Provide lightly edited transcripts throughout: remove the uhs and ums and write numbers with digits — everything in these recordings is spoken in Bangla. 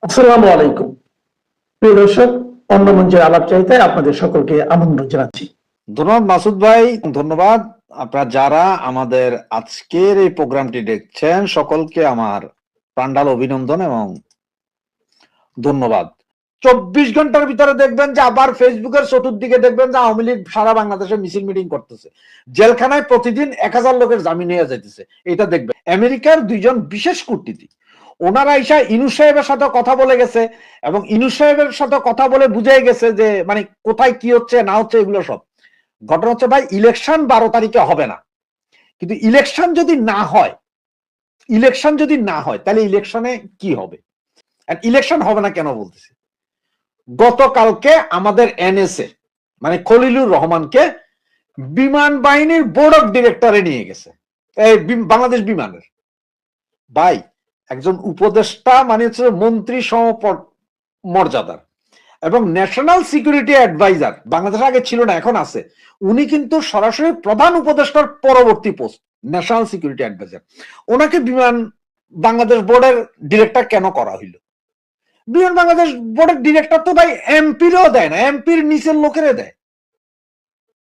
আসসালামু আলাইকুম। প্রিয় দর্শক, অন্য মঞ্চের আলাপচারিতায় আপনাদের সকলকে আমন্ত্রণ জানাচ্ছি। ধন্যবাদ মাসুদ ভাই, ধন্যবাদ। আপনারা যারা আমাদের আজকের এই প্রোগ্রামটি দেখছেন সকলকে আমার প্রাণঢাল অভিনন্দন এবং ধন্যবাদ। 24 ঘন্টার ভিতরে দেখবেন যে আবার ফেসবুকের চতুর্দিকে দেখবেন যে আওয়ামী লীগ সারা বাংলাদেশে মিছিল মিটিং করতেছে, জেলখানায় প্রতিদিন 1000 লোকের জামিন হয়ে যাইতেছে। এটা দেখবেন আমেরিকার দুইজন বিশেষ কূটনীতিক, ওনারা আইসা ইনুস সাহেবের সাথে কথা বলে গেছে এবং ইনুস সাহেবের সাথে কথা বলে বুঝে গেছে যে মানে কোথায় কি হচ্ছে না হচ্ছে এগুলো সব। ঘটনা হচ্ছে ভাই, ইলেকশন 12 তারিখে হবে না, কিন্তু ইলেকশন যদি না হয় তাহলে ইলেকশনে কি হবে? আর ইলেকশন হবে না কেন বলতেছি, গতকালকে আমাদের এনএসএ মানে খলিলুর রহমানকে বিমান বাহিনীর বোর্ড অফ ডিরেক্টরে নিয়ে গেছে, এই বাংলাদেশ বিমানের। ভাই, একজন উপদেষ্টা মানে হচ্ছে মন্ত্রী সম মর্যাদার এবং ন্যাশনাল সিকিউরিটি অ্যাডভাইজার, বাংলাদেশে আগে ছিল না এখন আছে, উনি কিন্তু সরাসরি প্রধান উপদেষ্টার পরবর্তী পোস্ট ন্যাশনাল সিকিউরিটি অ্যাডভাইজার। ওনাকে বিমান বাংলাদেশ বোর্ডের ডিরেক্টর কেন করা হইল? বিমান বাংলাদেশ বোর্ডের ডিরেক্টর তো ভাই এমপিরও দেয় না, এমপির নিচের লোকেরে দেয়।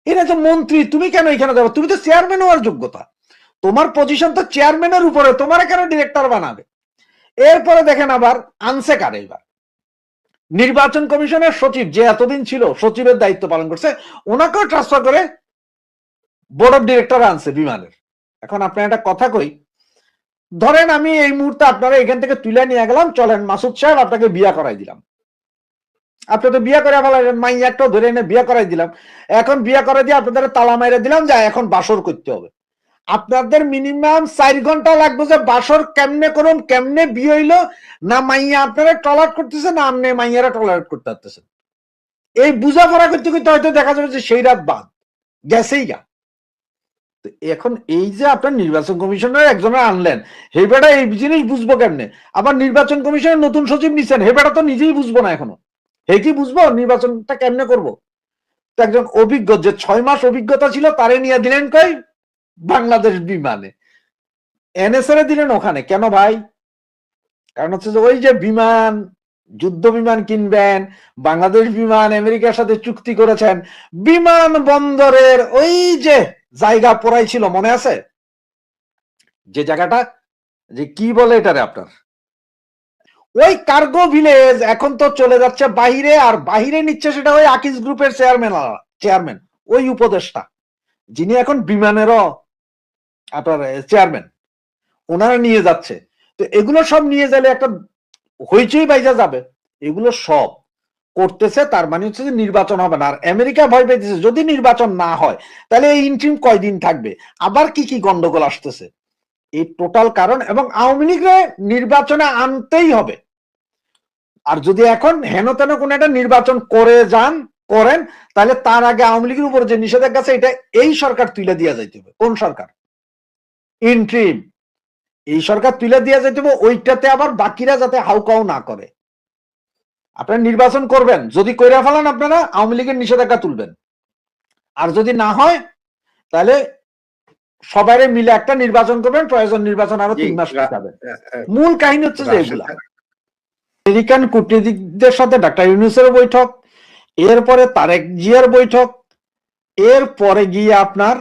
এরা তো মন্ত্রী, তুমি কেন এখানে যাবে? তুমি তো চেয়ারম্যান হওয়ার যোগ্যতা, তোমার পজিশন তো চেয়ারম্যানের উপরে, তোমার কেন ডিরেক্টর বানাবে? এরপরে দেখেন আবার আনছে কারে, এবার নির্বাচন কমিশনের সচিব যে এতদিন ছিল সচিবের দায়িত্ব পালন করছে, ওনাকেও ট্রান্সফার করে বোর্ড অফ ডিরেক্টর আনছে বিমানের। এখন আপনার একটা কথা কই, ধরেন আমি এই মুহূর্তে আপনারা এখান থেকে তুলে নিয়ে গেলাম, চলেন মাসুদ সাহেব আপনাকে বিয়া করাই দিলাম, আপনি তো বিয়া করে ফেলাইলেন, মাইয়া একটা ধরে এনে বিয়া করাই দিলাম। এখন বিয়া করে দিয়ে আপনাদের তালা মাইরে দিলাম যে এখন বাসর করতে হবে। আপনাদের মিনিমাম 4 ঘন্টা লাগবে যে বাসর কেমনে করুন, কেমনে বিয়ে হইলো, না মাইয়া আপনারা টলারেট করতেছে না আপনি মাইয়ারা টলারেট করতে পারতেছেন। এই বুঝাপড়া করতে করতে হয়তো দেখা যাবে যে সেই রাত বাদ গেছেই গা। এখন এই যে আপনার নির্বাচন কমিশনের একজনের আনলেন, হে বেটা এই জিনিস বুঝবো কেমনে? আবার নির্বাচন কমিশনের নতুন সচিব নিচ্ছেন, হে বেটা তো নিজেই বুঝবো না এখনো, হে কি বুঝবো নির্বাচনটা কেমনে করবো? তো একজন অভিজ্ঞ যে 6 মাস অভিজ্ঞতা ছিল তারে নিয়ে দিলেন কই বাংলাদেশ বিমানে, এনএসএ দিলেন ওখানে কেন ভাই? কারণ হচ্ছে যে ওই যে বিমান, যুদ্ধ বিমান কিনবেন, বাংলাদেশ বিমান আমেরিকার সাথে চুক্তি করেছেন, বিমান বন্দরের ওই যে জায়গা পড়াই ছিল মনে আছে, যে জায়গাটা যে কি বলে এটারে আপনার ওই কার্গো ভিলেজ, এখন তো চলে যাচ্ছে বাহিরে, আর বাহিরে নিচ্ছে সেটা ওই আকিজ গ্রুপের চেয়ারম্যান ওই উপদেষ্টা যিনি এখন বিমানেরও আপনার চেয়ারম্যান, ওনারা নিয়ে যাচ্ছে। তো এগুলো সব নিয়ে গেলে একটা হইচই বাইজা যাবে। এগুলো সব করতেছে, তার মানে হচ্ছে যে নির্বাচন হবে না। আর আমেরিকা ভয় পেয়েছে যদি নির্বাচন না হয় তাহলে এই ইন্ট্রিম কয়দিন থাকবে, আবার কি কি গন্ডগোল আসতেছে, এই টোটাল কারণ। এবং আওয়ামী লীগরে নির্বাচনে আনতেই হবে। আর যদি এখন হেন তেন কোন একটা নির্বাচন করেন তাহলে তার আগে আওয়ামী লীগের উপর যে নিষেধাজ্ঞা আছে এটা এই সরকার তুলে দিয়ে যাইতে হবে। কোন সরকার? ইন্ট্রিম। এই সরকার তুলে দিয়ে যাইতে হবে, ওইটাতে আবার বাকিরা যাতে হাউকাও না করে। আপনারা নির্বাচন করবেন, যদি কইরা ফেলান আপনারা আওয়ামী লীগের নিষেধাজ্ঞা তুলবেন, আর যদি না হয় তাহলে সবাই মিলে একটা নির্বাচন করবেন, প্রয়োজন নির্বাচন আরো 3 মাস যাবে। মূল কাহিনী হচ্ছে যে এগুলা আমেরিকান কূটনীতিকদের সাথে ডাক্তার ইউনূসের বৈঠক, এরপরে তারেক জিয়ার বৈঠক, এরপরে গিয়ে আপনার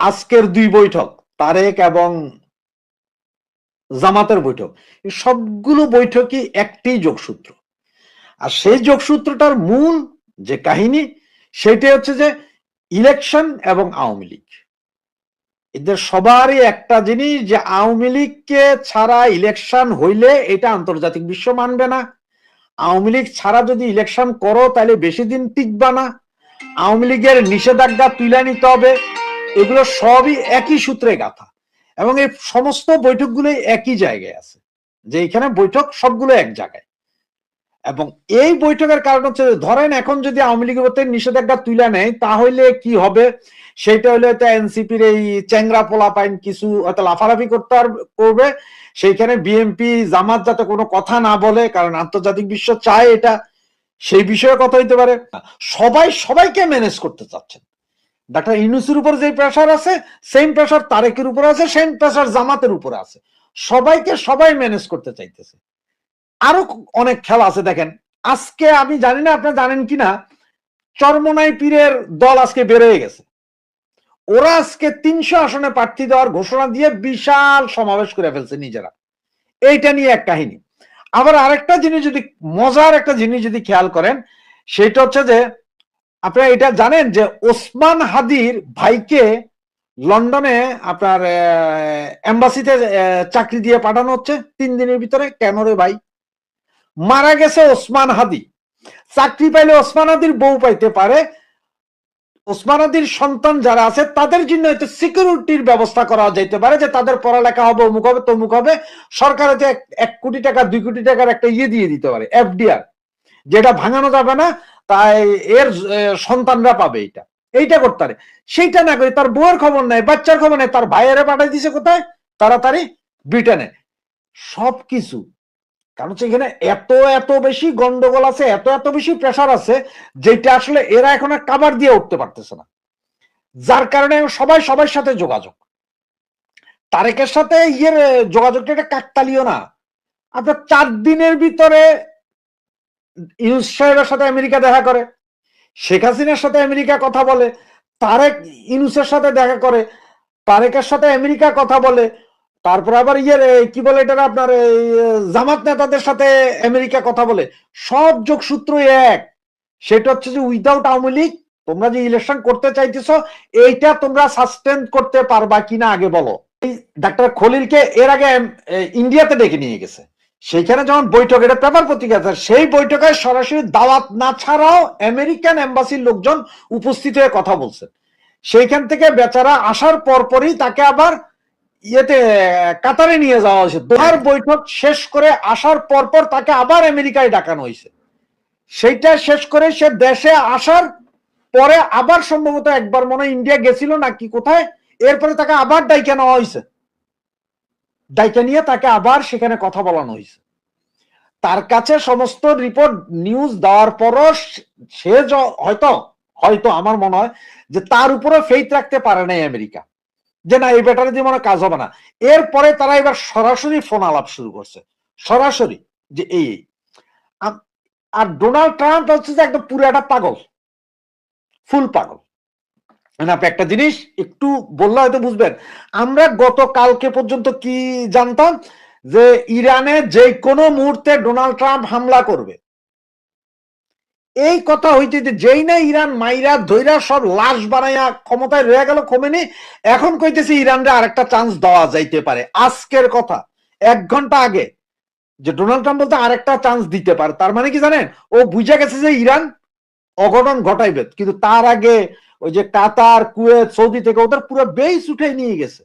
আজকের 2 বৈঠক তারেক এবং জামাতের বৈঠক, সবগুলো বৈঠকই একটি যোগসূত্র। আর সেই যোগসূত্রটার মূল যে কাহিনী সেটা হচ্ছে যে ইলেকশন এবং আওয়ামী লীগ, এদের সবারই একটা জিনিস যে আওয়ামী লীগকে ছাড়া ইলেকশন হইলে এটা আন্তর্জাতিক বিশ্ব মানবে না, আওয়ামী লীগ ছাড়া যদি ইলেকশন করো তাহলে বেশি দিন টিকবা না, আওয়ামী লীগের নিষেধাজ্ঞা তুলে নিতে হবে। এগুলো সবই একই সূত্রে গাথা এবং এই সমস্ত বৈঠকগুলো একই জায়গায় আছে, যে এখানে বৈঠক সবগুলো এক জায়গায়। এবং এই বৈঠকের কারণ হচ্ছে ধরেন এখন যদি আওয়ামী লীগের নিষেধাজ্ঞা তুলে নেয় তাহলে কি হবে, সেটা হলে হয়তো এনসিপির এই চ্যাংরা পোলাপাইন কিছু হয়তো লাফালাফি করবে, সেইখানে বিএনপি জামাত যাতে কোনো কথা না বলে, কারণ আন্তর্জাতিক বিশ্ব চায় এটা, সেই বিষয়ে কথা হইতে পারে। সবাইকে ম্যানেজ করতে চাচ্ছেন। ডাক্তার ইউনূসের উপর যে প্রেসার আছে সেম প্রেসার তারেকের উপর আছে, সেম প্রেসার জামাতের উপর আছে। সবাইকে সবাই ম্যানেজ করতে চাইতেছে। আরো অনেক খেলা আছে দেখেন, আজকে আমি জানি না আপনারা জানেন কিনা, চরমনাই পীরের দল আজকে বের হয়ে গেছে। ওরা আজকে 300 আসনে প্রার্থী দেওয়ার ঘোষণা দিয়ে বিশাল সমাবেশ করে ফেলছে নিজেরা। এইটা নিয়ে এক কাহিনী। আবার আরেকটা জিনিস যদি, মজার একটা জিনিস যদি খেয়াল করেন, সেটা হচ্ছে যে আপনারা এটা জানেন যে ওসমান হাদির ভাইকে লন্ডনে আপনার এম্বাসিতে চাকরি দিয়ে পাঠানো হচ্ছে 3 দিনের ভিতরে। কেন রে ভাই? মারা গেছে ওসমান হাদি, চাকরি পাইলে ওসমান হাদির বউ পাইতে পারে, ওসমান হাদির সন্তান যারা আছে তাদের জন্য হয়তো সিকিউরিটির ব্যবস্থা করা যেতে পারে, যে তাদের পড়ালেখা হবে, অমুক হবে তমুক হবে, সরকার হয়তো 1 কোটি টাকা 2 কোটি টাকার একটা ইয়ে দিয়ে দিতে পারে, এফডিআর, যেটা ভাঙানো যাবে না, তাই এর সন্তানরা পাবে। এইটা করতে পারে। সেইটা না করে তার বউয়ের খবর নেই, বাচ্চার খবর নেই, তার ভাইয়েরা পাঠাই দিছে কোথায়? তাড়াতাড়ি ব্রিটেনে। সবকিছু কারণ হচ্ছে এখানে এত এত বেশি গন্ডগোল আছে, এত এত বেশি প্রেশার আছে, যেটা আসলে এরা এখন আর কাভার দিয়ে উঠতে পারতেছে না, যার কারণে সবাই সবার সাথে যোগাযোগ। তারেকের সাথে যোগাযোগটা এটা কাকতালীয় না। আপনার 4 দিনের ভিতরে ইউনূস সাহেবের সাথে আমেরিকা দেখা করে, শেখ হাসিনার সাথে আমেরিকা কথা বলে, তারেক ইউনূসের সাথে দেখা করে, তারেকের সাথে আমেরিকা কথা বলে, তারপর আবার কি বলে এটা আপনার জামাত নেতাদের সাথে আমেরিকা কথা বলে। সব যোগসূত্র এক, সেটা হচ্ছে যে উইদাউট আওয়ামী লীগ তোমরা যে ইলেকশন করতে চাইতেছ, এইটা তোমরা সাস্টেন করতে পারবা কিনা আগে বলো। এই ডাক্তার খলিলকে এর আগে ইন্ডিয়াতে ডেকে নিয়ে গেছে, সেইখানে যখন বৈঠক, এটা পেপার পত্রিকা, সেই বৈঠকে সরাসরি দাওয়াত না ছাড়াও আমেরিকান এম্বাসির লোকজন উপস্থিত হয়ে কথা বলছেন। সেইখান থেকে বেচারা আসার পরপরই তাকে আবার কাতারে নিয়ে যাওয়া হয়েছে। দোহার বৈঠক শেষ করে আসার পরপর তাকে আবার আমেরিকায় ডাকানো হয়েছে। সেইটা শেষ করে সে দেশে আসার পরে আবার সম্ভবত একবার মনে হয় ইন্ডিয়া গেছিল নাকি কোথায়, এরপরে তাকে আবার ডাইকা নেওয়া হয়েছে, ডাইকা নিয়ে তাকে আবার সেখানে কথা বলানো হয়েছে। তার কাছে সমস্ত রিপোর্ট নিউজ দেওয়ার পরও সে হয়তো হয়তো আমার মনে হয় যে তার উপরে ফেইথ রাখতে পারে নাই আমেরিকা, যে না এই ব্যাটারে দিয়ে মনে কাজ হবে না। এরপরে তারা এবার সরাসরি ফোন আলাপ শুরু করছে, সরাসরি যে এই। আর ডোনাল্ড ট্রাম্প হচ্ছে যে একদম পুরো একটা পাগল, ফুল পাগল। মানে আপনি একটা জিনিস একটু বললে হয়তো বুঝবেন। আমরা গতকালকে পর্যন্ত কি জানতাম যে ইরানে যে কোনো মুহূর্তে ডোনাল্ড ট্রাম্প হামলা করবে, এই কথা হইতে যেই না ইরান মাইরা ধৈরা সব লাশ বানাইয়া ক্ষমতায় রয়ে গেল খোমেনি, এখন কইতেছে ইরানরে আরেকটা চান্স দেওয়া যাইতে পারে। আজকের কথা 1 ঘন্টা আগে যে ডোনাল্ড ট্রাম্প বলতে আরেকটা চান্স দিতে পারে, তার মানে কি জানেন, ও বুঝে গেছে যে ইরান অঘটন ঘটাইবে। কিন্তু তার আগে ওই যে কাতার, কুয়েত, সৌদি থেকে ওদের পুরো বেস উঠে নিয়ে গেছে।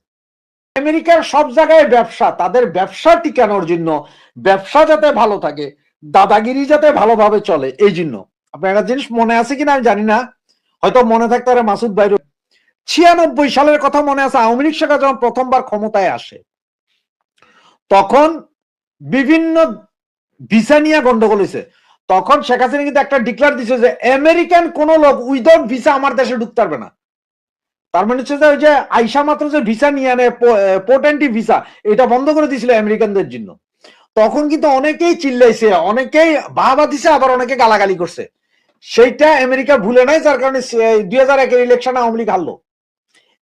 আমেরিকার সব জায়গায় ব্যবসা, তাদের ব্যবসা টিকানোর জন্য, ব্যবসা যাতে ভালো থাকে, দাদাগিরি যাতে ভালোভাবে চলে, এই জন্য। আপনার একটা জিনিস মনে আছে কিনা আমি জানি না, হয়তো মনে থাকতে পারে মাসুদ ভাই, 96 সালের কথা মনে আছে, আওয়ামী লীগ সরকার যখন প্রথমবার ক্ষমতায় আসে, তখন বিভিন্ন ভিসা নিয়ে গন্ডগোল হয়েছে। তখন শেখ হাসিনা কিন্তু একটা ডিক্লার দিচ্ছে যে আমেরিকান কোন লোক উইদাউট ভিসা আমার দেশে ঢুকতে পারবে না। তার মানে হচ্ছে যে ওই যে আইসা মাত্র যে ভিসা নিয়ে আনে, পোর্ট এন্ট্রি ভিসা, এটা বন্ধ করে দিয়েছিল আমেরিকানদের জন্য। তখন কিন্তু অনেকেই চিল্লাইছে, অনেকেই বাহবা দিছে, আবার অনেকে গালাগালি করছে। সেইটা আমেরিকা ভুলে নাই, যার কারণে 2001 ইলেকশনে আওয়ামী লীগ হারলো।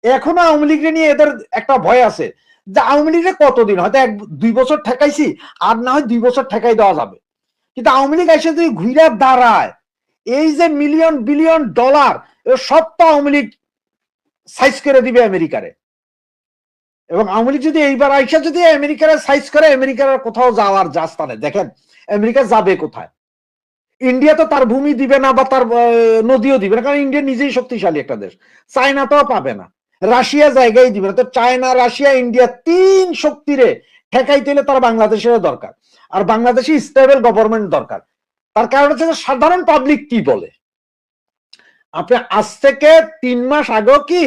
এখনো আওয়ামী লীগের নিয়ে এদের একটা ভয় আছে যে আওয়ামী লীগের কতদিন, হয়তো 1-2 বছর ঠেকাইছি, আর না হয় 2 বছর ঠেকাই দেওয়া যাবে। কিন্তু আওয়ামী লীগ এসে যদি ঘুরে দাঁড়ায়, এই যে মিলিয়ন বিলিয়ন ডলার সব তো আওয়ামী লীগ সাইজ করে দিবে আমেরিকারে। এবং আওয়ামী লীগ যদি এইবার আইসা যদি আমেরিকার সাইজ করে, আমেরিকার কোথাও যাওয়ার জাস্তানে দেখেন আমেরিকা যাবে কোথায়। ইন্ডিয়া তো তার ভূমি দিবে না বা তার নদীও দিবে না, কারণ ইন্ডিয়া নিজেই শক্তিশালী একটা দেশ। চায়নাটাও পাবে না, রাশিয়া জায়গায় দিবে না। তো চায়না, রাশিয়া, ইন্ডিয়া 3 শক্তিরে ঠেকাইতে হলে তার বাংলাদেশের দরকার, আর বাংলাদেশে স্টেবল গভর্নমেন্ট দরকার। তার কারণ হচ্ছে সাধারণ পাবলিক কি বলে। আপনি আজ থেকে 3 মাস আগেও কি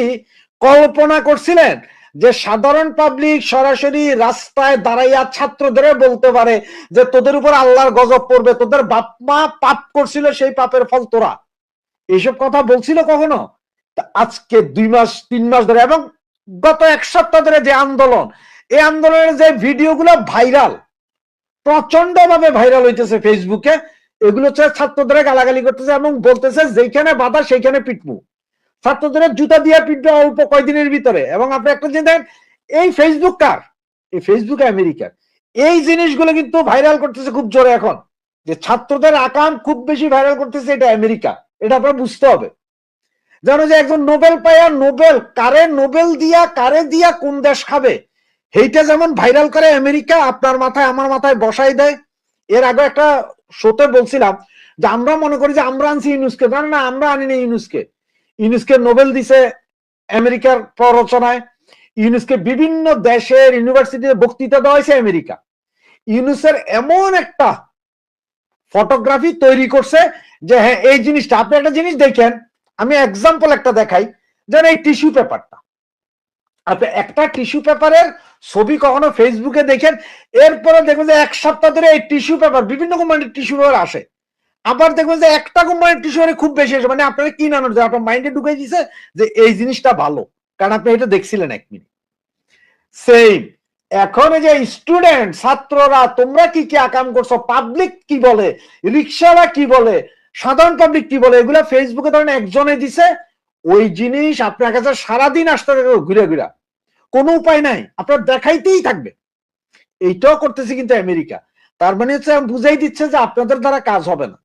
কল্পনা করছিলেন যে সাধারণ পাবলিক সরাসরি রাস্তায় দাঁড়াইয়া ছাত্রদের বলতে পারে যে তোদের উপর আল্লাহর গজব পড়বে, তোদের বাপ মা পাপ করছিল, সেই পাপের ফল তোরা? এইসব কথা বলছিল কখনো? আজকে 2 মাস 3 মাস ধরে এবং গত 1 সপ্তাহ ধরে যে আন্দোলন, এই আন্দোলনের যে ভিডিওগুলো ভাইরাল, প্রচন্ড ভাবে ভাইরাল হইতেছে ফেসবুকে, এগুলো হচ্ছে ছাত্রদের গালাগালি করতেছে এবং বলতেছে যেখানে বাধা সেইখানে পিটবো, ছাত্রদের জুতা দিয়ে পিটবে অল্প কয়েকদিনের ভিতরে। এবং আপনি একটা জিনিস দেখেন, এই ফেসবুক কার? এই ফেসবুক আমেরিকার। এই জিনিসগুলো কিন্তু ভাইরাল করতেছে খুব জোরে এখন, যে ছাত্রদের আকাম খুব বেশি ভাইরাল করতেছে, এটা আমেরিকা। এটা আপনার বুঝতে হবে। জানো যে একজন নোবেল পায়া, নোবেল কারে দিয়া কোন দেশ খাবে, এইটা যেমন ভাইরাল করে আমেরিকা, আপনার মাথায় আমার মাথায় বসাই দেয়। এর আগে একটা শোতে বলছিলাম যে আমরা মনে করি যে আমরা আনছি ইউনুসকে, না আমরা আনিনি ইউনুসকে। ইউনুসকে নোবেল দিছে আমেরিকার প্ররোচনায়, ইউনুসকে বিভিন্ন দেশের ইউনিভার্সিটিতে বক্তৃতা দেওয়া হয়েছে আমেরিকা। ইউনুসের এমন একটা ফটোগ্রাফি তৈরি করছে যে হ্যাঁ এই জিনিসটা, আপনি একটা জিনিস দেখেন, আমি এক্সাম্পল একটা দেখাই। যেন এই টিস্যু পেপারটা, আপনি একটা টিস্যু পেপারের ছবি কখনো ফেসবুকে দেখেন, এরপরে দেখবেন যে এক সপ্তাহ ধরে এই টিস্যু পেপার, বিভিন্ন কোম্পানির টিস্যু পেপার আসে, আবার দেখবেন যে একটা কোম্পানির টিস্যু পেপার খুব বেশি আসে, মানে আপনারা কি নানোর যে আপনার মাইন্ডে ঢুকে দিছে যে এই জিনিসটা ভালো, কারণ আপনি এটা দেখছিলেন 1 মিনিট। সেম এখন যে স্টুডেন্ট ছাত্ররা তোমরা কি কি আকাম করছো, পাবলিক কি বলে, রিক্সাওয়ালা কি বলে, সাধারণ পাবলিক কি বলে, এগুলা ফেসবুকে ধরেন একজনে দিছে, ওই জিনিস আপনার কাছে সারাদিন আসতে থাকবে ঘুরে ঘুরে, কোনো উপায় নাই, আপনার দেখাইতেই থাকবে। এইটাও করতেছে কিন্তু আমেরিকা। তার মানে হচ্ছে বুঝাই দিচ্ছে যে আপনাদের দ্বারা কাজ হবে না।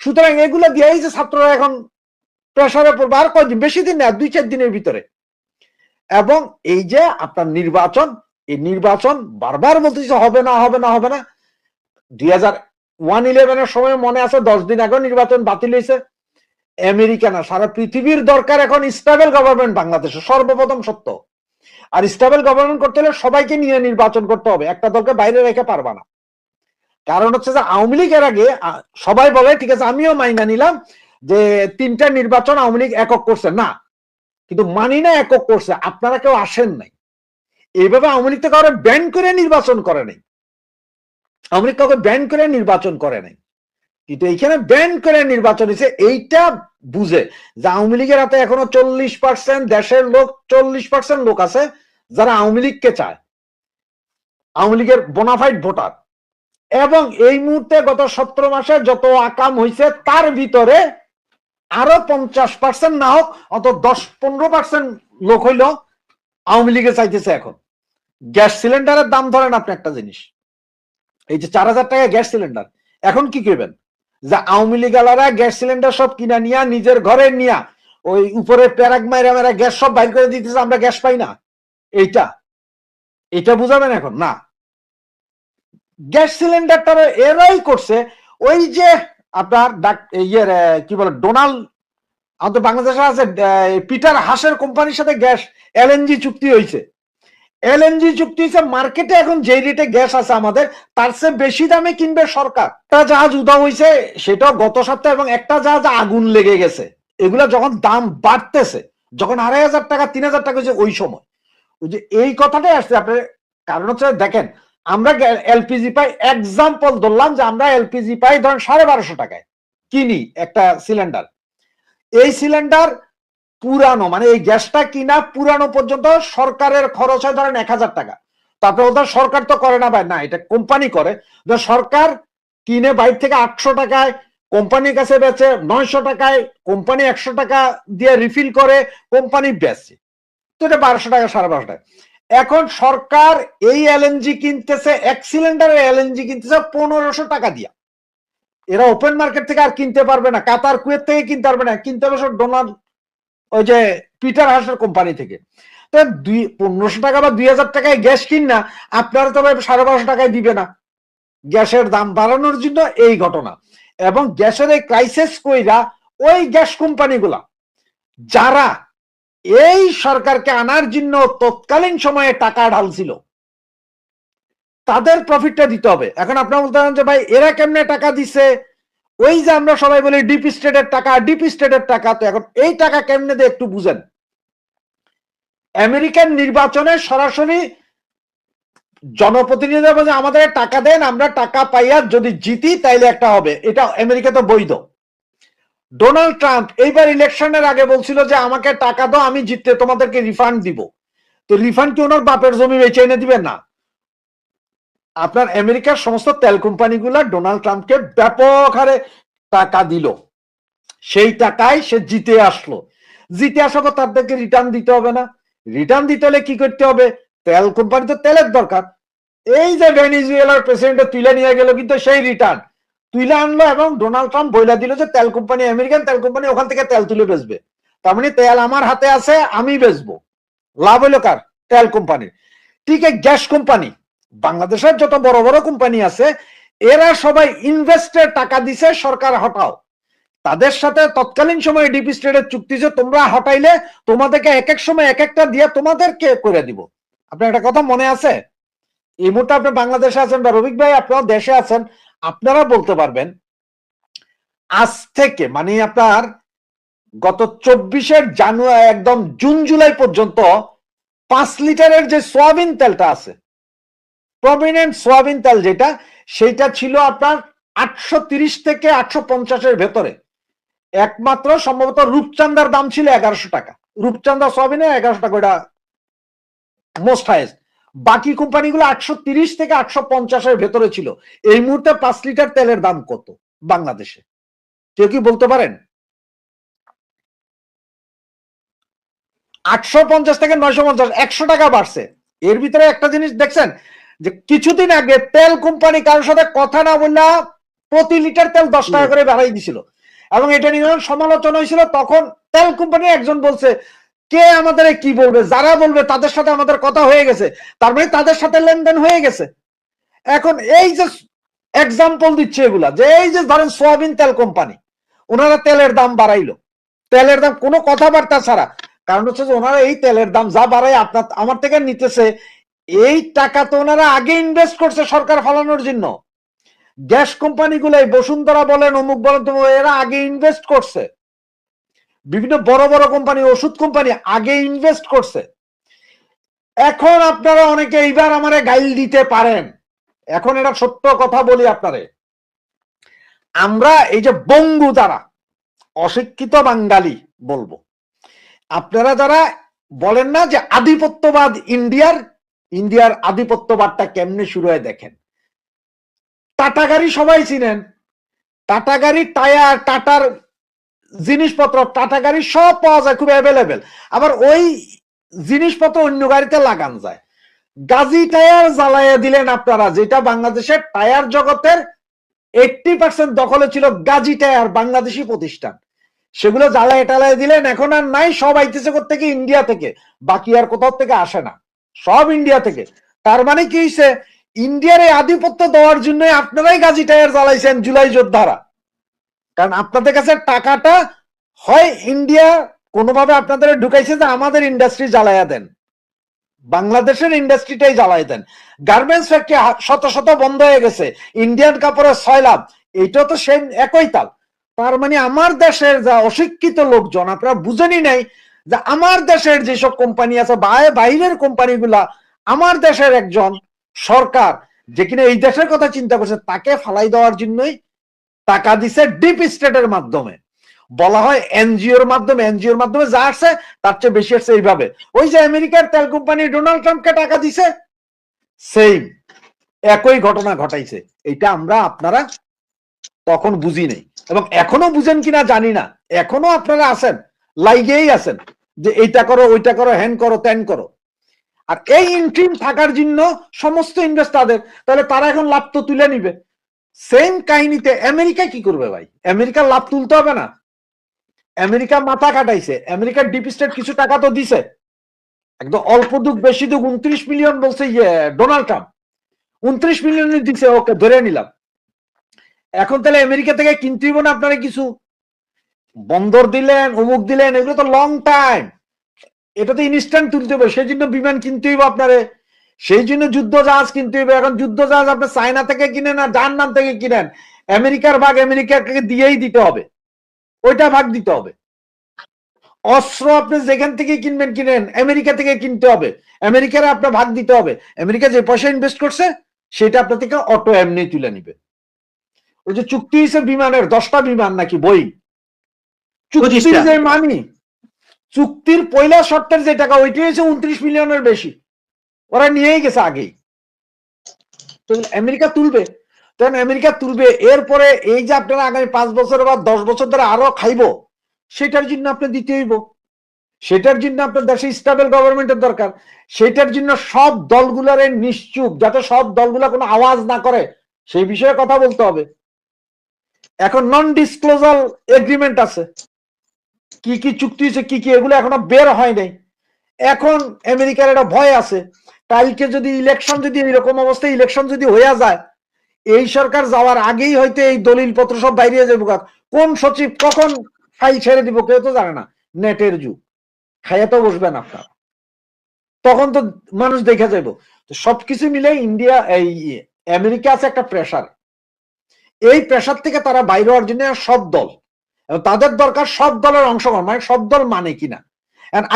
সুতরাং এগুলো দিয়েই যে ছাত্ররা এখন প্রেসারে পড়বে, আর কয়দিন, বেশি দিন না, 2-4 দিনের ভিতরে। এবং এই যে আপনার নির্বাচন, এই নির্বাচন বারবার বলতেছে হবে না হবে না হবে না। 2001-11 সময় মনে আছে 10 দিন আগে নির্বাচন বাতিল হয়েছে। আমেরিকা না, সারা পৃথিবীর দরকার এখন স্টেবল গভর্নমেন্ট বাংলাদেশে, সর্বপ্রথম সত্য। আর স্টেবল গভর্নমেন্ট করতে হলে সবাইকে নিয়ে নির্বাচন করতে হবে, একটা দলকে বাইরে রেখে পারবা না। কারণ হচ্ছে যে আওয়ামী লীগের আগে সবাই বলে ঠিক আছে, আমিও মাইনা নিলাম যে 3টা নির্বাচন আওয়ামী লীগ একক করছে, না কিন্তু মানি না একক করছে, আপনারা কেউ আসেন নাই। এইভাবে আওয়ামী লীগ তো কাউকে ব্যান করে নির্বাচন করে নাই, আওয়ামী লীগ কাউকে ব্যান করে নির্বাচন করে নাই, কিন্তু এইখানে ব্যান করে নির্বাচন হয়েছে। এইটা বুঝে যে আওয়ামী লীগের হাতে এখনো 40%, দেশের লোক 40% লোক আছে যারা আওয়ামী লীগকে চায়, আওয়ামী লীগের বোনাফাইড ভোটার। এবং এই মুহূর্তে গত 17 মাসে যত আকাম হয়েছে তার ভিতরে আরো 50% না হোক অত 10-15% লোক হইল আওয়ামী লীগে চাইতেছে। এখন গ্যাস সিলিন্ডারের দাম ধরেন আপনি একটা জিনিস, এই যে 4000 টাকা গ্যাস সিলিন্ডার, এখন কি করবেন যে আওয়ামী লীগালারা গ্যাস সিলিন্ডার সব কিনা নিয়া নিজের ঘরে নিয়া ওই উপরে প্যারাগ মাইরা মাইরা গ্যাস সব বাইর করে দিতেছে, আমরা গ্যাস পাই না। এটা বুঝাবেন এখন না, গ্যাস সিলিন্ডারটা এরাই করছে। ওই যে আপনার ইয়ের কি বলে ডোনাল্ড, আমাদের বাংলাদেশে আছে পিটার হাসের কোম্পানির সাথে গ্যাস এলএনজি চুক্তি হয়েছে, এলএনজি চুক্তি হয়েছে, মার্কেটে এখন যে রেটে গ্যাস আছে আমাদের তার চেয়ে বেশি দামে কিনবে সরকার। একটা জাহাজ উধাও হয়েছে সেটাও গত সপ্তাহে, এবং একটা জাহাজ আগুন লেগে গেছে। এগুলা যখন দাম বাড়তেছে, যখন 2500 টাকা 3000 টাকা হয়েছে, ওই সময় ওই যে এই কথাটাই আসছে আপনার। কারণ হচ্ছে দেখেন, আমরা এলপিজি পাই, এক্সাম্পল ধরলাম যে আমরা এলপিজি পাই ধরেন 1250 টাকায় কিনি একটা সিলিন্ডার। এই সিলিন্ডার পুরানো, মানে এই গ্যাসটা কিনা পুরানো পর্যন্ত সরকারের খরচ হয় ধরেন 1000 টাকা। তারপরে ওদের সরকার তো করে না ভাই, না এটা কোম্পানি করে। সরকার কিনে বাইরে থেকে 800 টাকায়, কোম্পানির কাছে বেচে 900 টাকায়, কোম্পানি 100 টাকা দিয়ে রিফিল করে, কোম্পানি বেচে, তো এটা 1200 টাকা 1250 টাকা। এখন সরকার এই এলএনজি কিনতেছে, এক সিলিন্ডারের এলএনজি কিনতেছে 1500 টাকা দিয়া। এরা ওপেন মার্কেট থেকে আর কিনতে পারবে না, কাতার কুয়েত থেকে কিনতে পারবে না, কিনতে হবে সব ডোনাল্ড ওই যে পিটার হাসের কোম্পানি থেকে। তো 1500 টাকা বা 2000 টাকায় গ্যাস কিনা আপনারা তবে 1250 টাকায় দিবে না। গ্যাসের দাম বাড়ানোর জন্য এই ঘটনা। এবং গ্যাসের এই ক্রাইসিস কইরা ওই গ্যাস কোম্পানিগুলা যারা এই সরকারকে আনার জন্য তৎকালীন সময়ে টাকা ঢালছিল, তাদের প্রফিটটা দিতে হবে। এখন আপনারা বলতে পারেন যে ভাই এরা কেমনে টাকা দিছে, ওই যে আমরা সবাই বলি ডিপ স্টেটের টাকা, ডিপ স্টেটের টাকা। তো এখন এই টাকা কেমনে দিয়ে একটু বুঝেন। আমেরিকান নির্বাচনে সরাসরি জনপ্রতিনিধি বলে আমাদের টাকা দেন, আমরা টাকা পাইয়া যদি জিতি তাইলে একটা হবে, এটা আমেরিকাতে বৈধ। ডোনাল্ড ট্রাম্প এইবার ইলেকশনের আগে বলছিল যে আমাকে টাকা দাও, আমি জিততে তোমাদেরকে রিফান্ড দিব। তো রিফান্ড কি ওনার বাপের জমি বেচে এনে দিবেন? না, আপনার আমেরিকার সমস্ত তেল কোম্পানিগুলো ডোনাল্ড ট্রাম্পকে ব্যাপক হারে টাকা দিল, সেই টাকায় সে জিতে আসলো। জিতে আসার পর তাদেরকে রিটার্ন দিতে হবে না? রিটার্ন দিতে হলে কি করতে হবে? তেল কোম্পানি তো তেলের দরকার। এই যে ভেনিজুয়েলার প্রেসিডেন্ট তুলে নিয়ে গেল, কিন্তু সেই রিটার্ন তুলে আনলো এবং ডোনাল্ড ট্রাম্প বইলা দিল যে তেল কোম্পানি, আমেরিকান তেল কোম্পানি ওখান থেকে তেল তুলে বেচবে। তার মানে তেল আমার হাতে আছে, আমি বেচবো। লাভ হইলো কার? তেল কোম্পানির। ঠিক আছে, গ্যাস কোম্পানি, বাংলাদেশের যত বড় বড় কোম্পানি আছে এরা সবাই ইনভেস্টের টাকা দিছে, সরকার হটাও। তাদের সাথে তৎকালীন সময়ে ডিপ স্টেটের চুক্তি যে তোমরা হটাইলে তোমাদেরকে এক এক সময় এক একটা দিয়ে তোমাদেরকে করে দিব। আপনার একটা কথা মনে আছে? এই মুহূর্তে আপনি বাংলাদেশে আছেন বা রবিক ভাই আপনারা দেশে আছেন, আপনারা বলতে পারবেন আজ থেকে মানে আপনার গত 24 জানুয়ারি একদম জুন জুলাই পর্যন্ত 5 লিটারের যে সয়াবিন তেলটা আছে, প্রমিনেন্ট সয়াবিন তেল যেটা, সেটা ছিল আপনার 830 থেকে 850-এর ভেতরে। একমাত্র সম্ভবত রূপচান্দার দাম ছিল 1100 টাকা, রূপচান্দা সয়াবিনের 1100 টাকা, ওটা মোস্ট হাইয়েস্ট। বাকি কোম্পানিগুলো 830 থেকে 850-এর ভেতরে ছিল। এই মুহূর্তে 5 লিটার তেলের দাম কত বাংলাদেশে? কেউ কি বলতে পারেন? 850 থেকে 950, 100 টাকা বাড়ছে। এর ভিতরে একটা জিনিস দেখছেন যে কিছুদিন আগে তেল কোম্পানি কারোর সাথে কথা না বললে প্রতি লিটার তেল 10 টাকা করে বাড়াই দিছিল, এবং এটা নিয়ে যখন সমালোচনা হয়েছিল তখন তেল কোম্পানি একজন বলছে কে আমাদের কি বলবে, যারা বলবে তাদের সাথে আমাদের কথা হয়ে গেছে, তার মানে তাদের সাথে লেনদেন হয়ে গেছে। এখন এই যে এক্সাম্পল দিচ্ছে এগুলা, যে এই যে ধরেন সোয়াবিন তেল কোম্পানি, ওনারা তেলের দাম বাড়াইলো, তেলের দাম কোনো কথাবার্তা ছাড়া। কারণ হচ্ছে যে ওনারা এই তেলের দাম যা বাড়ায় আপনার আমার থেকে নিতেছে, এই টাকা তো ওনারা আগে ইনভেস্ট করছে সরকার ফালানোর জন্য। গ্যাস কোম্পানিগুলো বসুন্ধরা বলেন, অমুক বলেন, এরা আগে ইনভেস্ট করছে। বিভিন্ন বড় বড় কোম্পানি, ওষুধ কোম্পানি আগে ইনভেস্ট করছে। এখন আপনারা অনেকে এইবার আমারে গাইল দিতে পারেন, এখন এটা সত্য কথা বলি আপনারে, আমরা এই যে বঙ্গু যারা অশিক্ষিত বাঙালি বলবো, আপনারা যারা বলেন না যে আধিপত্যবাদ ইন্ডিয়ার আধিপত্যবাদটা কেমনে শুরু হয় দেখেন। টাটা গাড়ি সবাই চিনেন, টাটা গাড়ি টায়ার, টাটার জিনিসপত্র, টাটা গাড়ি সব পাওয়া যায়, খুব অ্যাভেলেবেল। আবার ওই জিনিসপত্র অন্য গাড়িতে লাগান যায়। গাজী টায়ার জ্বালাইয়া দিলেন আপনারা, যেটা বাংলাদেশের টায়ার জগতের 80% দখলে ছিল গাজী টায়ার, বাংলাদেশি প্রতিষ্ঠান, সেগুলো জ্বালাই টালাই দিলেন। এখন আর নাই, সব আইতেছে থেকে ইন্ডিয়া থেকে, বাকি আর কোথাও থেকে আসে না, সব ইন্ডিয়া থেকে। তার মানে কি হয়েছে, ইন্ডিয়ার এই আধিপত্য দেওয়ার জন্য আপনারাই গাজী টায়ার জ্বালাইছেন জুলাই যোদ্ধারা। কারণ আপনাদের কাছে টাকাটা হয় ইন্ডিয়া কোনোভাবে আপনাদের ঢুকাইছে যে আমাদের ইন্ডাস্ট্রি জ্বালাইয়া দেন, বাংলাদেশের ইন্ডাস্ট্রিটাই জ্বালাই দেন। গার্মেন্টস ফ্যাক্টরি শত শত বন্ধ হয়ে গেছে, ইন্ডিয়ান কাপড়ের 6 লাভ, এইটাও তো সেম একই তাল। তার মানে আমার দেশের যা অশিক্ষিত লোকজন, আপনারা বুঝেনি নাই যে আমার দেশের যেসব কোম্পানি আছে, বাইরের কোম্পানিগুলা আমার দেশের একজন সরকার যে কিনা এই দেশের কথা চিন্তা করছে, তাকে ফালাই দেওয়ার জন্যই টাকা দিছে ডিপ স্টেটের মাধ্যমে। বলা হয় এনজিওর মাধ্যমে, এনজিওর মাধ্যমে যা আসছে তার চেয়ে বেশি আসছে এইভাবে। ওই যে আমেরিকার তেল কোম্পানি ডোনাল্ড ট্রাম্পকে টাকা দিছে, সেম একই ঘটনা ঘটাইছে। এটা আমরা আপনারা তখন বুঝি নেই, এবং এখনো বুঝেন কিনা জানি না, এখনো আপনারা আছেন, লাইগেই আছেন যে এইটা করো, ওইটা করো, হ্যান করো, ত্যান করো। আর এই ইন্ট্রিম থাকার জন্য সমস্ত ইনভেস্টারদের, তাহলে তারা এখন লাভ তো তুলে নিবে। সেম কাহিনীতে আমেরিকা কি করবে ভাই? আমেরিকার লাভ তুলতে হবে না? আমেরিকা মাথা কাটাইছে, আমেরিকার ডিপ স্টেট কিছু টাকা তো দিছে, একদম অল্প দুঃখ বেশি দুঃখ 29 মিলিয়ন বলছে ডোনাল্ড ট্রাম্প, 29 মিলিয়ন দিছে, ওকে ধরে নিলাম। এখন তাহলে আমেরিকা থেকে কিনতে হইব না আপনারা কিছু, বন্দর দিলেন, অমুক দিলেন, এগুলো তো লং টাইম, এটা তো ইনস্ট্যান্ট তুলতে হবে, সেই জন্য বিমান কিনতে হইব আপনারে, সেই জন্য যুদ্ধ জাহাজ কিনতে হবে। এখন যুদ্ধ জাহাজ আপনি চায়না থেকে কিনেন আর যার নাম থেকে কিনেন, আমেরিকার ভাগ আমেরিকাকে দিয়েই দিতে হবে, ওইটা ভাগ দিতে হবে। অস্ত্র আপনি যেখান থেকে কিনবেন কিনেন, আমেরিকা থেকে কিনতে হবে, আমেরিকার আপনার ভাগ দিতে হবে। আমেরিকা যে পয়সা ইনভেস্ট করছে সেটা আপনার থেকে অটো এমনি তুলে নিবে। ওই যে চুক্তি হয়েছে বিমানের 10টা বিমান নাকি বই, চুক্তির যে মানি চুক্তির পয়লা শর্তের যে টাকা ওইটাই হচ্ছে 29 মিলিয়নের বেশি, ওরা নিয়েই গেছে আগেই। তো আমেরিকা তুলবে, তখন আমেরিকা তুলবে, এরপরে এই যে আপনারা আগামী 5 বছর বা 10 বছর ধরে আরো খাইবো, সেটার জন্য আপনি দিতে হইব, সেটার জন্য আপনার দেশে স্টেবল গভর্নমেন্টের দরকার, সেটার জন্য সব দলগুলোর নিশ্চুপ, যাতে সব দলগুলা কোনো আওয়াজ না করে সেই বিষয়ে কথা বলতে হবে। এখন নন ডিসক্লোজার এগ্রিমেন্ট আছে, কি কি চুক্তি হয়েছে কি কি, এগুলো এখনো বের হয় নাই। এখন আমেরিকার একটা ভয় আছে, কালকে যদি ইলেকশন, যদি এরকম অবস্থায় ইলেকশন যদি হইয়া যায়, এই সরকার যাওয়ার আগেই হয়তো এই দলিল পত্র সব বাইরে যাবো, কোন সচিব কখন ফাইল ছেড়ে দিব কেউ তো জানে না, নেটের যুগ, খাইয়া তো বসবেন আপনার, তখন তো মানুষ দেখে যাইব। তো সবকিছু মিলে ইন্ডিয়া, এই আমেরিকা আছে একটা প্রেসার, এই প্রেসার থেকে তারা বাইরে হওয়ার জন্য সব দল, তাদের দরকার সব দলের অংশগ্রহণ, মানে সব দল মানে কিনা।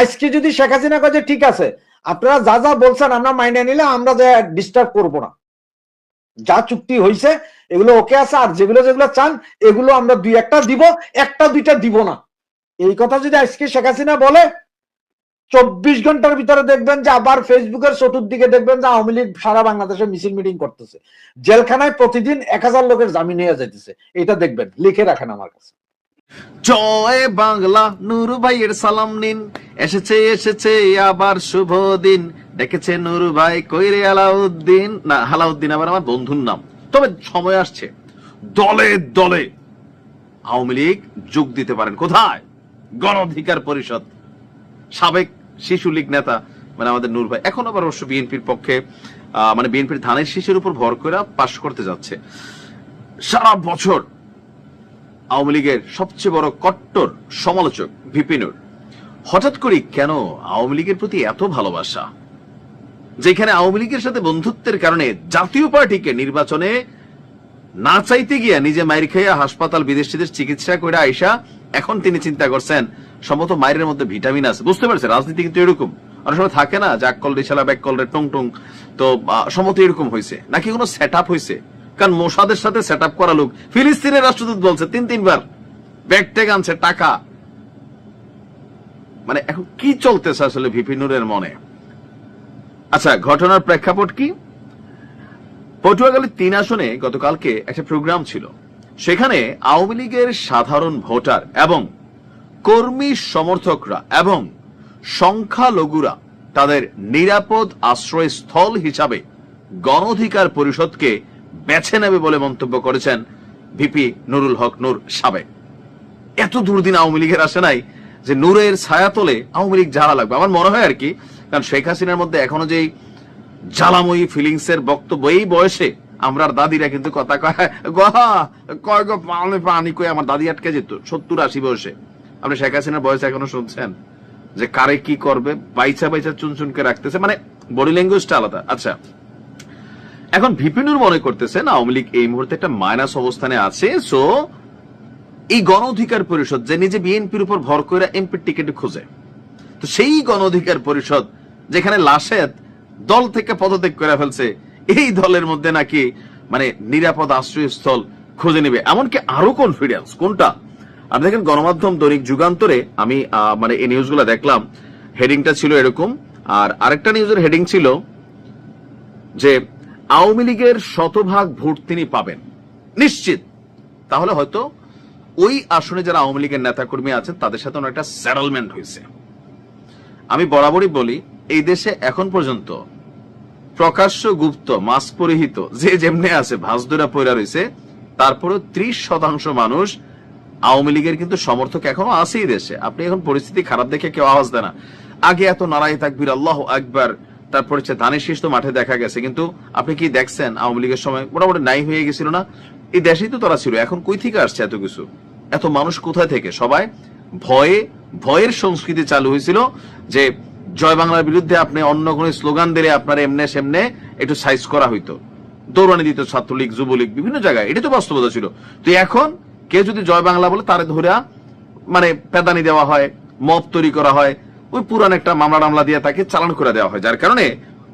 আজকে যদি শেখ হাসিনা কাজে ঠিক আছে, আপনারা যা যা বলছেন আমরা মাইনে নিলে আমরা যে ডিস্টার্ব করব না, যা চুক্তি হয়েছে এগুলো ওকে আছে, আর যেগুলো যেগুলো চান এগুলো আমরা 2-1টা দিব, 1-2টা দিব না। এই কথা যদি আজকে শেখ হাসিনা বলে, 24 ঘন্টার ভিতরে দেখবেন যে আবার ফেসবুকের চতুর্দিকে দেখবেন যে আওয়ামী লীগ সারা বাংলাদেশে মিছিল মিটিং করতেছে, জেলখানায় প্রতিদিন 1000 লোকের জামিন হয়ে যাইতেছে, এটা দেখবেন, লিখে রাখেন আমার কাছে। জয় বাংলা, নুরু ভাইয়ের সালাম নিন, এসেছে এসেছে আবার শুভ দিন, ডেকেছে নুরু ভাই কইরে আলাউদ্দিন, না হালাউদ্দিন আবার আমার বন্ধুর নাম। তবে সময় আসছে দলে দলে আওয়ামী লীগ যোগ দিতে পারেন। কোথায়? গণ অধিকার পরিষদ। সাবেক শিশু লীগ নেতা মানে আমাদের নূর ভাই এখন আবার অবশ্য বিএনপির পক্ষে, মানে বিএনপির ধানের শীষের উপর ভর করে পাশ করতে যাচ্ছে। সারা বছর আওয়ামী লীগের সবচেয়ে বড় কট্টর সমালোচক ভিপি নূর, হঠাৎ করে কেন আওয়ামী লীগের প্রতি এত ভালোবাসা, যেখানে আওয়ামী লীগের সাথে বন্ধুত্বের কারণে জাতীয় পার্টিকে নির্বাচনে না চাইতে গিয়া নিজে মায়ের খাইয়া হাসপাতাল বিদেশিদের চিকিৎসা করে আইসা এখন তিনি চিন্তা করছেন সম্ভবত মায়ের মধ্যে ভিটামিন আছে। বুঝতে পারছে রাজনীতি কিন্তু এরকম, অনেক সময় থাকে না যে আকল রিসালা ব্যাকল রে টং টং, তো সম্ভবত এরকম হয়েছে নাকি কোনো সেট আপ হয়েছে, কারণ মোসাদের সাথে সেট আপ করা লোক, ফিলিস্তিনের রাষ্ট্রদূত বলছে 3-3 ব্যাগ ট্যাগ আনছে টাকা, মানে এখন কি চলতেছে আসলে ভিপি নূরের মনে। আচ্ছা, ঘটনার প্রেক্ষাপট কি? পটুয়াখালী 3 আসনে গতকালকে একটা প্রোগ্রাম ছিল, সেখানে আওয়ামী লীগের সাধারণ ভোটার এবং কর্মী সমর্থকরা এবং সংখ্যালঘুরা তাদের নিরাপদ আশ্রয়স্থল হিসাবে গণ অধিকার পরিষদকে বেছে নেবে বলে মন্তব্য করেছেন ভিপি নুরুল হক নূর সাবেক। এত দুর্দিন আওয়ামী লীগের আসে নাই যে নূরের ছায়াতলে আওয়ামী লীগ জ্বালা লাগবে, আমার মনে হয় আর কি। কারণ শেখ হাসিনার মধ্যে এখনো যেই জ্বালাময়ী ফিলিংস এর বক্তব্য, এই বয়সে আমরা দাদিরা কিন্তু কথা কয় গো পানি কই, আমার দাদি আটকে যেত 70-80 বয়সে। আপনি শেখ হাসিনার বয়সে এখনো শুনছেন যে কারে কি করবে, বাইচা বাইচা চুনচুনকে রাখতেছে, মানে বডি ল্যাঙ্গুয়েজটা আলাদা। আচ্ছা, এখন ভিপি নূর মনে করতেছেন আওয়ামী লীগ এই মুহূর্তে একটা মাইনাস অবস্থানে আছে, সো এই গণ অধিকার পরিষদ যে নিজে বিএনপির উপর ভর করে এমপির টিকিট খোঁজে, তো সেই গণ অধিকার পরিষদ যেখানে লাশেদ দল থেকে পদত্যাগ করে ফেলছে, এই দলের মধ্যে নাকি মানে নিরাপদ আশ্রয়স্থল খুঁজে নেবে, এমনকি আরো কনফিডেন্স। কোনটা? আপনি দেখেন গণমাধ্যম দৈনিক যুগান্তরে আমি মানে এই নিউজগুলো দেখলাম, হেডিংটা ছিল এরকম, আর আরেকটা নিউজের হেডিং ছিল যে আওয়ামী লীগের 100% ভোট তিনি পাবেন নিশ্চিত, তাহলে হয়তো ওই আসনে যারা আওয়ামী লীগের নেতাকর্মী আছেন তাদের সাথে একটা সেটেলমেন্ট হয়েছে। আমি বরাবরই বলি এই দেশে এখন পর্যন্ত প্রকাশ্য গুপ্ত মাস্ক পরিহিত যে যেমনে আছে ভাঁজদুরা পয়রা রয়েছে, তারপরে 30% মানুষ আওয়ামী লীগের কিন্তু সমর্থক এখনো আছেই দেশে। আপনি এখন পরিস্থিতি খারাপ দেখে কেউ আওয়াজ দেয় না। আগে এত নারায়ে তাকবীর আল্লাহু আকবার, তারপর হচ্ছে ধানের শীষ তো মাঠে দেখা গেছে, কিন্তু আপনি কি দেখছেন আওয়ামী লীগের সময় মোটামুটি নাই হয়ে গেছিল না? এই দেশেই তো তারা ছিল, এখন কই থেকে আসছে এত কিছু, এত মানুষ কোথায় থেকে? সবাই ভয়ের সংস্কৃতি চালু হয়েছিল যে জয় বাংলার বিরুদ্ধে আপনি অন্য কোন স্লোগান দিলে আপনার এমনে সেমনে একটু সাইজ করা হইতো, দৌড়ানি দিত ছাত্রলীগ যুবলীগ বিভিন্ন জায়গায়, এটা তো বাস্তবতা ছিল। তো এখন কেউ যদি জয় বাংলা বলে তারে ধরে মানে পেদানি দেওয়া হয়, মব তৈরি করা হয়, ওই পুরান একটা মামলা টামলা দিয়ে তাকে চালান করে দেওয়া হয়, যার কারণে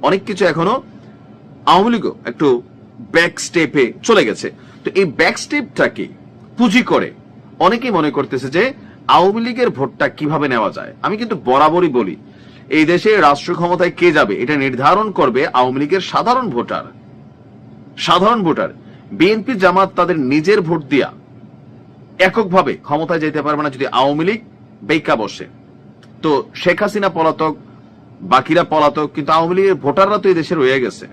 অনেক কিছু এখনো আওয়ামী লীগও একটু ব্যাক স্টেপে চলে গেছে। তো এই ব্যাক স্টেপটাকে পুঁজি করে অনেকেই মনে করতেছে যে আওয়ামী লীগের ভোটটা কিভাবে নেওয়া যায়। আমি কিন্তু বরাবরই বলি, এই দেশে রাষ্ট্র ক্ষমতায় কে যাবে এটা নির্ধারণ করবে আওয়ামী লীগের সাধারণ ভোটার। বিএনপি জামাত তাদের নিজের ভোট দিয়া এককভাবে ক্ষমতায় যেতে পারবে না যদি আওয়ামী লীগ বেইকা বসে। তো শেখ হাসিনা পলাতক, বাকিরা পলাতক, কিন্তু আওয়ামী লীগের ভোটাররা তো এই দেশে রয়ে গেছে।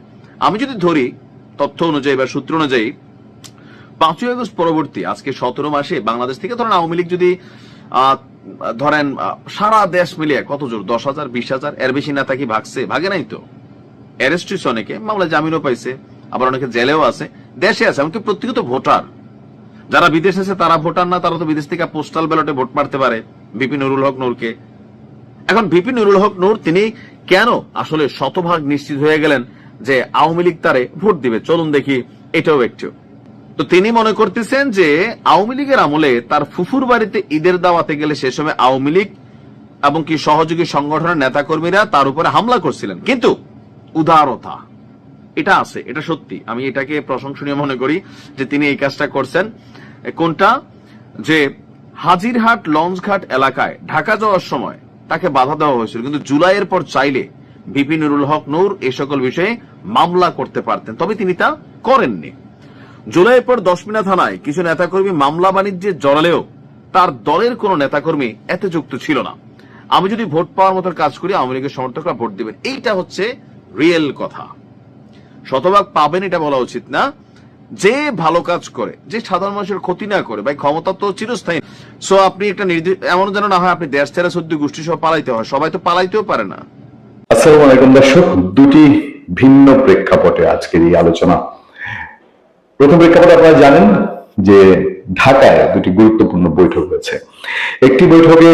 আমি যদি ধরি তথ্য অনুযায়ী বা সূত্র অনুযায়ী 5ই আগস্ট পরবর্তী আজকে 17 মাসে বাংলাদেশ থেকে ধরেন আওয়ামী লীগ যদি ধরেন সারা দেশ মিলিয়ে কত জোর 10,000 20,000 এর বেশি নেতা কি ভাগছে? ভাগে নাই তো। অ্যারেস্ট হয়েছে অনেকে, মামলা জামিনও পাইছে, আবার অনেকে জেলেও আছে, দেশে আছে। এমনকি প্রত্যেকত ভোটার যারা বিদেশে আছে তারা ভোটার না, তারা তো বিদেশ থেকে পোস্টাল ব্যালটে ভোট মারতে পারে ভিপি নুরুল হক নূরকে। এখন ভিপি নুরুল হক নূর তিনি কেন আসলে শতভাগ নিশ্চিত হয়ে গেলেন যে আওয়ামী লীগ তারে ভোট দিবে? চলুন দেখি এটাও একটু। তো তিনি মনে করতেছেন যে আওয়ামী লীগের আমলে তার ফুফুর বাড়িতে ঈদের দাওয়াতে গেলে সে সময় আওয়ামী লীগ এবং কি সহযোগী সংগঠনের নেতাকর্মীরা তার উপরে হামলা করছিলেন। কিন্তু উদারতা এটা আছে, এটা সত্যি, আমি এটাকে প্রশংসনীয় মনে করি যে তিনি এই কাজটা করছেন। কোনটা? যে হাজিরহাট লঞ্চঘাট এলাকায় ঢাকা যাওয়ার সময় তাকে বাধা দেওয়া হয়েছিল, কিন্তু জুলাইয়ের পর চাইলে ভিপি নুরুল হক নূর এই সকল বিষয়ে মামলা করতে পারতেন, তবে তিনি তা করেননি। জুলাইয়ের পর 10 মিনা থানায় কিছু নেতাকর্মী মামলা বাণিজ্যে জড়ালেও তার দলের কোন নেতাকর্মী এতে যুক্ত ছিল না। আমি যদি ভোট পাওয়ার মতো কাজ করি আওয়ামী লীগের সমর্থকরা ভোট দিবেন, এইটা হচ্ছে রিয়েল কথা। শতভাগ পাবেন এটা বলা উচিত না। যে ভালো কাজ করে, যে সাধারণ মানুষের ক্ষতি না করে, ভাই ক্ষমতা তো চিরস্থায়ী। সো আপনি একটা এমন যেন না হয় আপনি দেশ ছেড়ে 14 গোষ্ঠী সহ পালাইতে হয়, সবাই তো পালাইতেও পারে না। আসসালামু আলাইকুম দর্শক, দুটি ভিন্ন প্রেক্ষাপটে আজকের এই আলোচনা। প্রথম প্রেক্ষাপটে আপনারা জানেন যে ঢাকায় দুটি গুরুত্বপূর্ণ বৈঠক হয়েছে। একটি বৈঠকে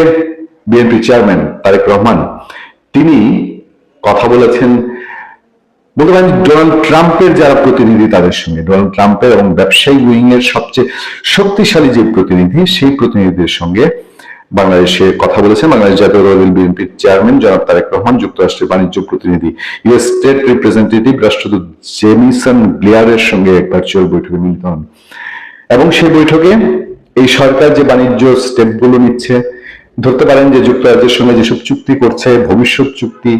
বিএনপি চেয়ারম্যান তারেক রহমান তিনি কথা বলেছেন বলতে পারেন ডোনাল্ড ট্রাম্পের যারা প্রতিনিধি তাদের সঙ্গে, ডোনাল্ড ট্রাম্পের এবং ব্যবসায়ী উইং এর সবচেয়ে শক্তিশালী যে প্রতিনিধি সেই প্রতিনিধিদের সঙ্গে বাংলাদেশে কথা বলেছেন বাংলাদেশ জাতীয়তাবাদী বিএনপির চেয়ারম্যান জনাব তারেক রহমান, যুক্তরাষ্ট্রের বাণিজ্য প্রতিনিধি ইউএস স্টেট রিপ্রেজেন্টেটিভ রাষ্ট্রদূত জেমিসন গ্লিয়ারের সঙ্গে এক ভার্চুয়াল বৈঠকে মিলিত হন। এবং সেই বৈঠকে এই সরকার যে বাণিজ্য স্টেপগুলো নিচ্ছে, ধরতে পারেন যে যুক্তরাজ্যের সঙ্গে যেসব চুক্তি করছে, ভবিষ্যৎ চুক্তি,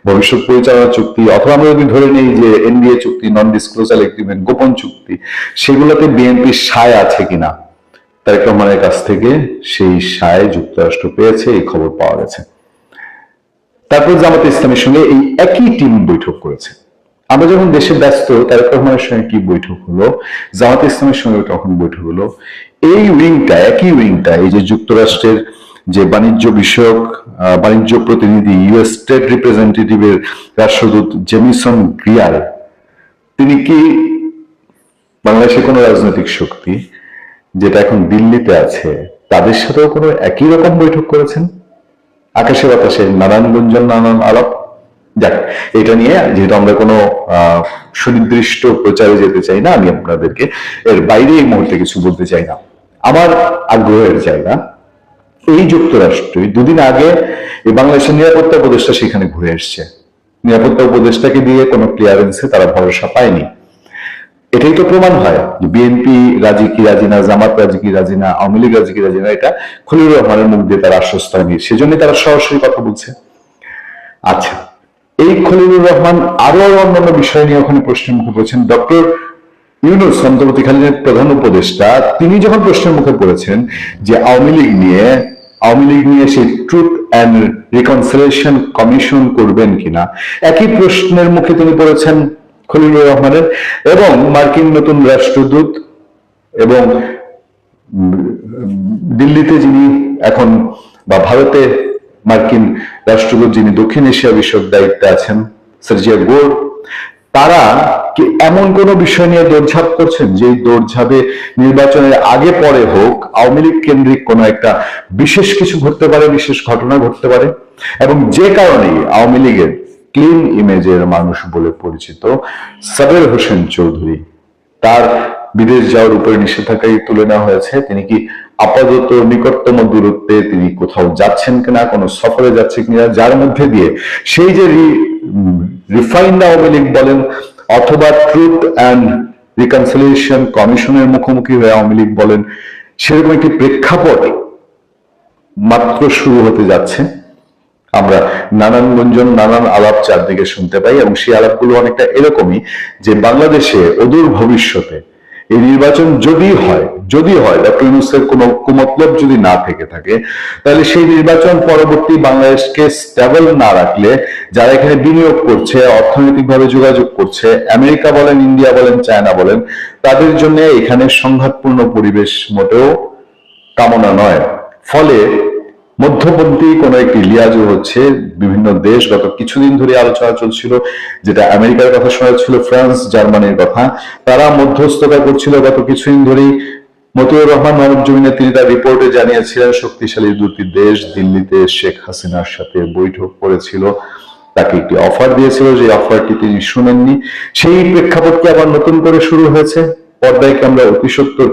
ভবিষ্যৎ পরিচালনা চুক্তি, অথবা আমরা যদি ধরে নেই যে এনডিএ চুক্তি, নন ডিসক্লোজার এগ্রিমেন্ট, গোপন চুক্তি, সেগুলোতে বিএনপির সায় আছে কিনা, তারেক রহমানের কাছ থেকে সেই সায় যুক্তরাষ্ট্র পেয়েছে, এই খবর পাওয়া গেছে। তারপর জামাতে ইসলামের সঙ্গে এই একই টিম বৈঠক করেছে। আমরা যখন দেশে ব্যস্ত, তারেক রহমানের সঙ্গে কি বৈঠক হলো, জামাতে ইসলামের সঙ্গে তখন বৈঠক হলো। এই উইংটা, একই উইংটা, এই যে যুক্তরাষ্ট্রের যে বাণিজ্য বিষয়ক বাণিজ্য প্রতিনিধি ইউএস স্টেট রিপ্রেজেন্টেটিভের রাষ্ট্রদূত জেমিসন গ্লিয়ার, তিনি কি বাংলাদেশের কোন রাজনৈতিক শক্তি যেটা এখন দিল্লিতে আছে তাদের সাথেও কোনো একই রকম বৈঠক করেছেন? আকাশে বাতাসে নানান গুঞ্জন, নানান আলাপ। যাক, এটা নিয়ে যেহেতু আমরা কোনো সুনির্দিষ্ট প্রচারে যেতে চাই না, আমি আপনাদেরকে এর বাইরে এই মুহূর্তে কিছু বলতে চাই না। আমার আগ্রহের জায়গা এই যুক্তরাষ্ট্রই দুদিন আগে এই বাংলাদেশের নিরাপত্তা উপদেষ্টা সেখানে ঘুরে এসছে। নিরাপত্তা উপদেষ্টাকে দিয়ে কোনো ক্লিয়ারেন্সে তারা ভরসা পায়নি। এটাই তো প্রমাণ হয় যে বিএনপি রাজি কি রাজি না, জামাত রাজি কি রাজি না, আওয়ামী লীগ রাজি কি রাজি না, এটা খলিলুর রহমানের মুখ দিয়ে তারা আশ্বস্ত হয়নি, সেজন্য তারা সরাসরি কথা বলছে। আচ্ছা, এই খলিলুর রহমান আরো অন্যান্য বিষয় নিয়ে ওখানে প্রশ্নের মুখে পড়েছেন। ডক্টর ইউনূস অন্তর্বর্তীকালীন প্রধান উপদেষ্টা তিনি যখন প্রশ্নের মুখে পড়েছেন যে আওয়ামী লীগ নিয়ে সেই ট্রুথ অ্যান্ড রিকনসিলিয়েশন কমিশন করবেন কিনা, একই প্রশ্নের মুখে তিনি পড়েছেন খলিলুর রহমানের। এবং মার্কিন নতুন রাষ্ট্রদূত এবং দিল্লিতে যিনি এখন বা ভারতে মার্কিন রাষ্ট্রদূত যিনি দক্ষিণ এশিয়া বিষয়ক দায়িত্বে আছেন, সার্জিয়া গোর, তারা কি এমন কোন বিষয় নিয়ে দৌড়ঝাঁপ করছেন যে দৌড়ঝাঁপে নির্বাচনের আগে পরে হোক আওয়ামী লীগ কেন্দ্রিক কোন একটা বিশেষ কিছু ঘটতে পারে, বিশেষ ঘটনা ঘটতে পারে, এবং যে কারণেই আওয়ামী লীগের ক্লিন ইমেজের মানুষ বলে পরিচিত সাবের হোসেন চৌধুরী, তার বিদেশ যাওয়ার উপরে নিষেধাজ্ঞাই তুলে নেওয়া হয়েছে। তিনি কি আপাতত নিকটতম দূরত্বে তিনি কোথাও যাচ্ছেন কিনা, কোনো সফরে যাচ্ছে কিনা, যার মধ্যে দিয়ে সেই যে রিফাইন্ড আওয়ামী লীগ বলেন অথবা ট্রুথ অ্যান্ড রিকনসিলিয়েশন কমিশনের মুখোমুখি হয়ে আওয়ামী লীগ বলেন, সেরকম একটি প্রেক্ষাপট মাত্র শুরু হতে যাচ্ছে। আমরা নানান গুঞ্জন, নানান আলাপ চারদিকে শুনতে পাই, এবং সেই আলাপগুলো অনেকটা এরকমই যে বাংলাদেশে অদূর ভবিষ্যতে এই নির্বাচন যদি হয় ডক্টর ইউনূসের কোনো কুমতলব যদি না থেকে থাকে, তাহলে সেই নির্বাচন পরবর্তী বাংলাদেশকে স্টেবল না রাখলে যারা এখানে বিনিয়োগ করছে, অর্থনৈতিকভাবে যোগাযোগ করছে, আমেরিকা বলেন, ইন্ডিয়া বলেন, চায়না বলেন, তাদের জন্য এখানে সংঘাতপূর্ণ পরিবেশ মোটেও কামনা নয়। ফলে মধ্যপন্থী কোন একটি লিয়াজু হচ্ছে। বিভিন্ন দেশ, গত কিছুদিন ধরে আলোচনা চলছিল, যেটা আমেরিকার কথা শোনা ছিল, ফ্রান্স, জার্মানির কথা, তারা মধ্যস্থতা করছিল গত কিছুদিন ধরেই। মতিউর রহমান মানব জমিনে তিনি তার রিপোর্টে জানিয়েছিলেন শক্তিশালী দুটি দেশ দিল্লিতে শেখ হাসিনার সাথে বৈঠক করেছিল, তাকে একটি অফার দিয়েছিল, যে অফারটি তিনি শুনেননি। সেই প্রেক্ষাপটকে আবার নতুন করে শুরু হয়েছে। পর্দায় কি আমরা অতি সত্বর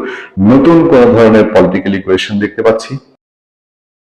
নতুন কোন ধরনের পলিটিক্যাল ইকুয়েশন দেখতে পাচ্ছি?